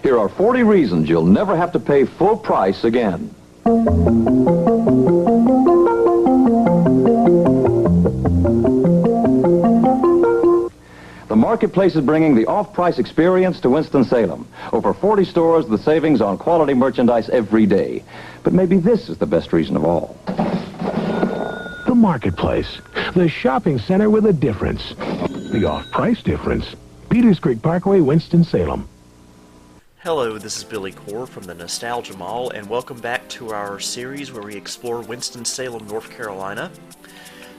Here are 40 reasons you'll never have to pay full price again. The marketplace is bringing the off-price experience to Winston-Salem. Over 40 stores with savings on quality merchandise every day. But maybe this is the best reason of all. The marketplace, the shopping center with a difference. The off-price difference. Peters Creek Parkway, Winston-Salem. Hello, this is Billy Core from the Nostalgia Mall, and welcome back to our series where we explore Winston-Salem, North Carolina.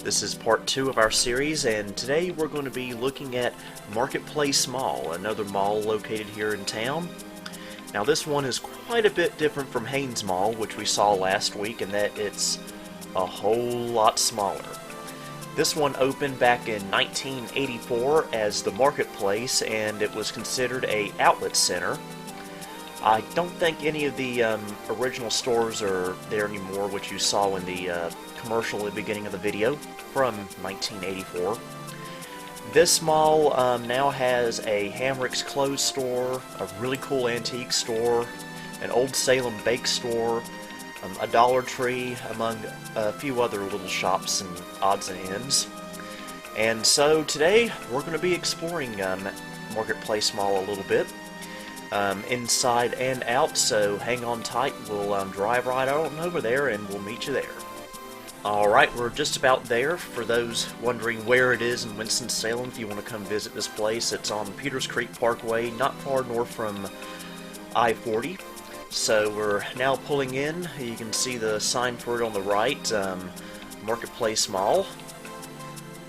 This is part 2 of our series, and today we're going to be looking at Marketplace Mall, another mall located here in town. Now this one is quite a bit different from Haynes Mall, which we saw last week, in that it's a whole lot smaller. This one opened back in 1984 as the Marketplace, and it was considered an outlet center. I don't think any of the original stores are there anymore, which you saw in the commercial at the beginning of the video from 1984. This mall now has a Hamrick's clothes store, a really cool antique store, an Old Salem bake store, a Dollar Tree, among a few other little shops and odds and ends. And so today we're going to be exploring Marketplace Mall a little bit. Inside and out, so hang on tight. We'll drive right on over there and we'll meet you there. Alright, we're just about there. For those wondering where it is in Winston-Salem, if you want to come visit this place, it's on Peters Creek Parkway, not far north from I-40. So we're now pulling in. You can see the sign for it on the right, Marketplace Mall.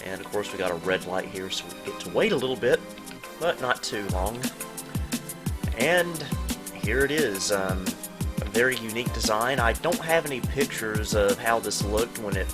And of course we got a red light here, so we get to wait a little bit, but not too long. And here it is, a very unique design. I don't have any pictures of how this looked when it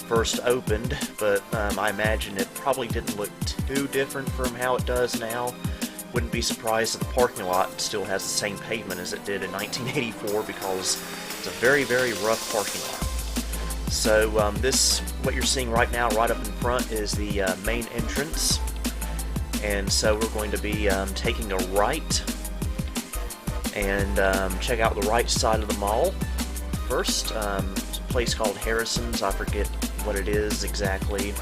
first opened, but I imagine it probably didn't look too different from how it does now. Wouldn't be surprised if the parking lot still has the same pavement as it did in 1984, because it's a very, very rough parking lot. So what you're seeing right now, right up in front, is the main entrance. And so we're going to be taking a right and check out the right side of the mall first. It's a place called Harrison's. I forget what it is exactly.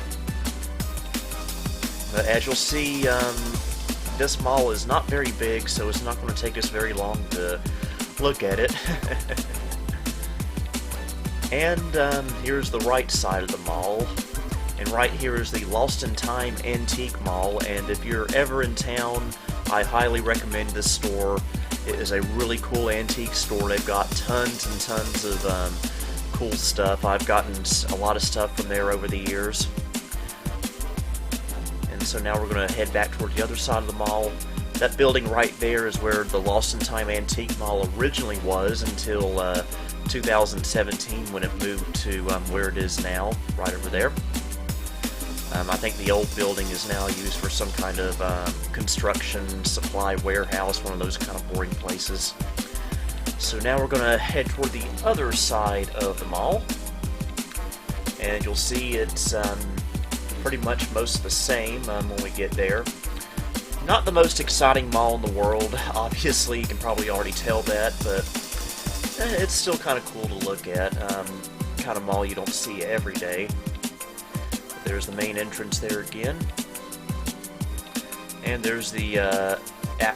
But as you'll see, this mall is not very big, so it's not going to take us very long to look at it. And here's the right side of the mall. And right here is the Lost in Time Antique Mall, and if you're ever in town, I highly recommend this store. It is a really cool antique store. They've got tons and tons of cool stuff. I've gotten a lot of stuff from there over the years. And so now we're going to head back toward the other side of the mall. That building right there is where the Lost in Time Antique Mall originally was until 2017, when it moved to where it is now, right over there. I think the old building is now used for some kind of construction supply warehouse, one of those kind of boring places. So now we're going to head toward the other side of the mall, and you'll see it's pretty much most the same when we get there. Not the most exciting mall in the world, obviously, you can probably already tell that, but it's still kind of cool to look at. Kind of mall you don't see every day. There's the main entrance there again. And there's the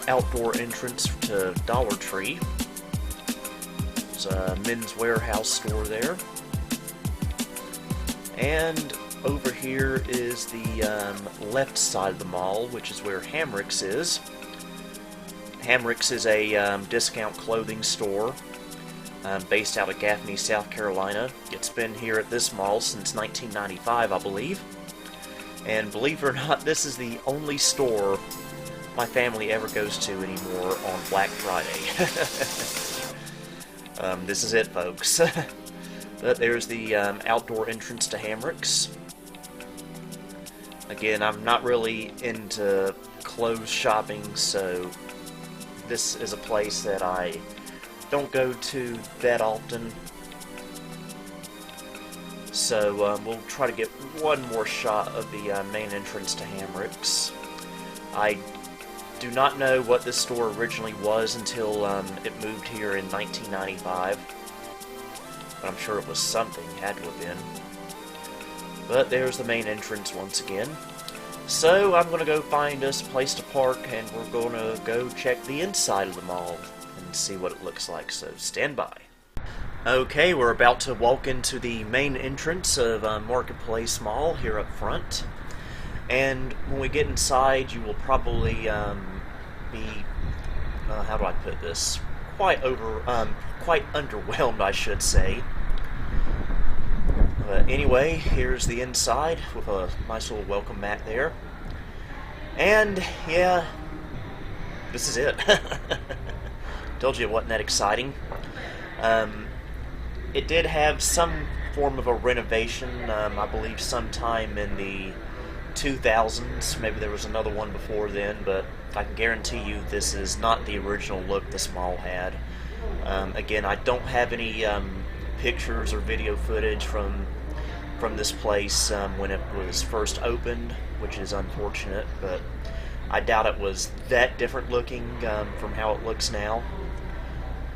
outdoor entrance to Dollar Tree. There's a men's warehouse store there. And over here is the left side of the mall, which is where Hamrick's is. Hamrick's is a discount clothing store based out of Gaffney, South Carolina. It's been here at this mall since 1995, I believe. And believe it or not, this is the only store my family ever goes to anymore on Black Friday. This is it, folks. But there's the outdoor entrance to Hamrick's. Again, I'm not really into clothes shopping, so this is a place that I don't go to that often. So we'll try to get one more shot of the main entrance to Hamrick's. I do not know what this store originally was until it moved here in 1995. But I'm sure it was something, had to have been. But there's the main entrance once again. So I'm going to go find us a place to park, and we're going to go check the inside of the mall and see what it looks like, so stand by. Okay, we're about to walk into the main entrance of Marketplace Mall here up front. And when we get inside, you will probably be, how do I put this, quite underwhelmed, I should say. But anyway, here's the inside with a nice little welcome mat there. And yeah, this is it. Told you it wasn't that exciting. It did have some form of a renovation, I believe sometime in the 2000s. Maybe there was another one before then, but I can guarantee you this is not the original look this mall had. Again, I don't have any pictures or video footage from this place when it was first opened, which is unfortunate, but I doubt it was that different looking from how it looks now.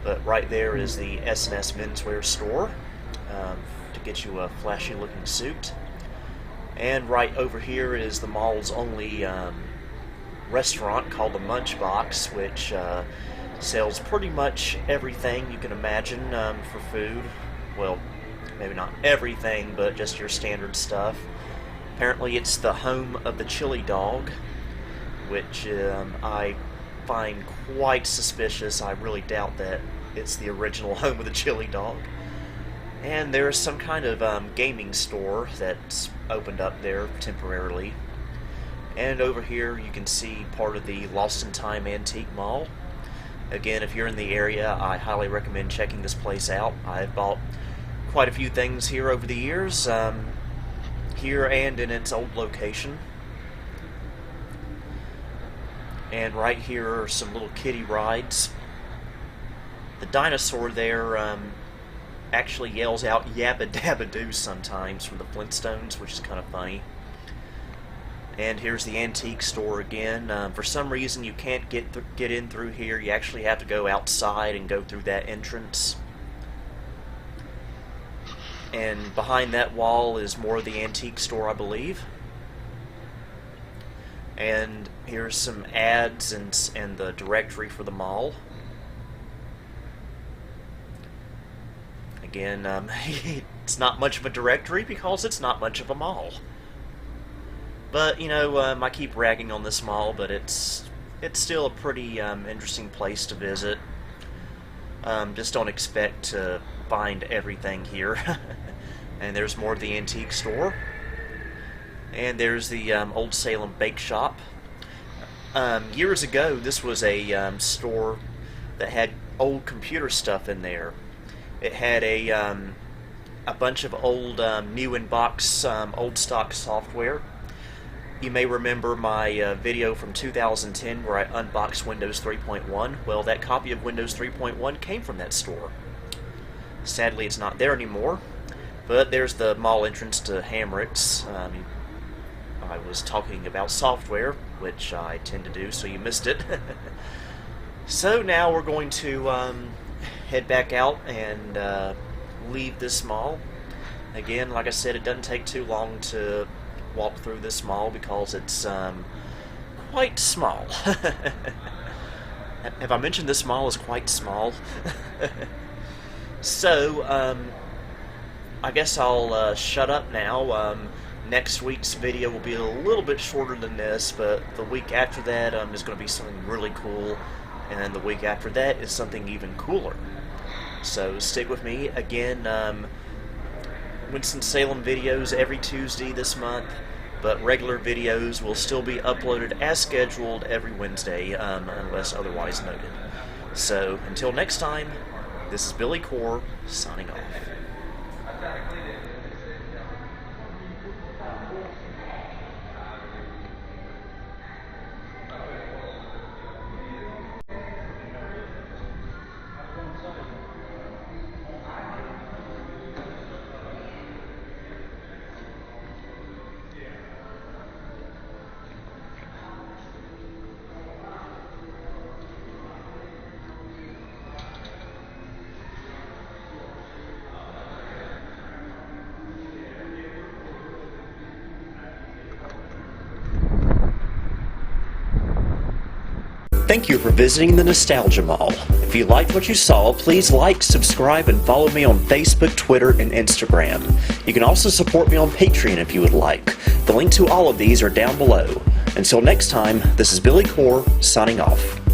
But right there is the S&S menswear store to get you a flashy looking suit. And right over here is the mall's only restaurant called the Munch Box, which sells pretty much everything you can imagine for food. Well, maybe not everything, but just your standard stuff. Apparently it's the home of the chili dog, which I find quite suspicious. I really doubt that it's the original home of the chili dog. And there's some kind of gaming store that's opened up there temporarily. And over here you can see part of the Lost in Time Antique Mall. Again, if you're in the area, I highly recommend checking this place out. I've bought quite a few things here over the years, here and in its old location. And right here are some little kiddie rides. The dinosaur there actually yells out "Yabba Dabba Doo" sometimes from the Flintstones, which is kind of funny. And here's the antique store again. For some reason you can't get in through here. You actually have to go outside and go through that entrance. And behind that wall is more of the antique store, I believe. And here's some ads and the directory for the mall. Again, it's not much of a directory because it's not much of a mall. But, you know, I keep ragging on this mall, but it's still a pretty interesting place to visit. Just don't expect to find everything here. And there's more of the antique store. And there's the Old Salem Bake Shop. Years ago, this was a store that had old computer stuff in there. It had a bunch of old new in box old stock software. You may remember my video from 2010 where I unboxed Windows 3.1. Well, that copy of Windows 3.1 came from that store. Sadly, it's not there anymore. But there's the mall entrance to Hamrick's. I was talking about software, which I tend to do, so you missed it. So now we're going to head back out and leave this mall. Again, like I said, it doesn't take too long to walk through this mall because it's quite small. Have I mentioned this mall is quite small? So, I guess I'll shut up now. Next week's video will be a little bit shorter than this, but the week after that is going to be something really cool, and then the week after that is something even cooler. So stick with me. Again, Winston-Salem videos every Tuesday this month, but regular videos will still be uploaded as scheduled every Wednesday, unless otherwise noted. So until next time, this is Billy Core, signing off. Thank you for visiting the Nostalgia Mall. If you liked what you saw, please like, subscribe, and follow me on Facebook, Twitter, and Instagram. You can also support me on Patreon if you would like. The link to all of these are down below. Until next time, this is Billy Core, signing off.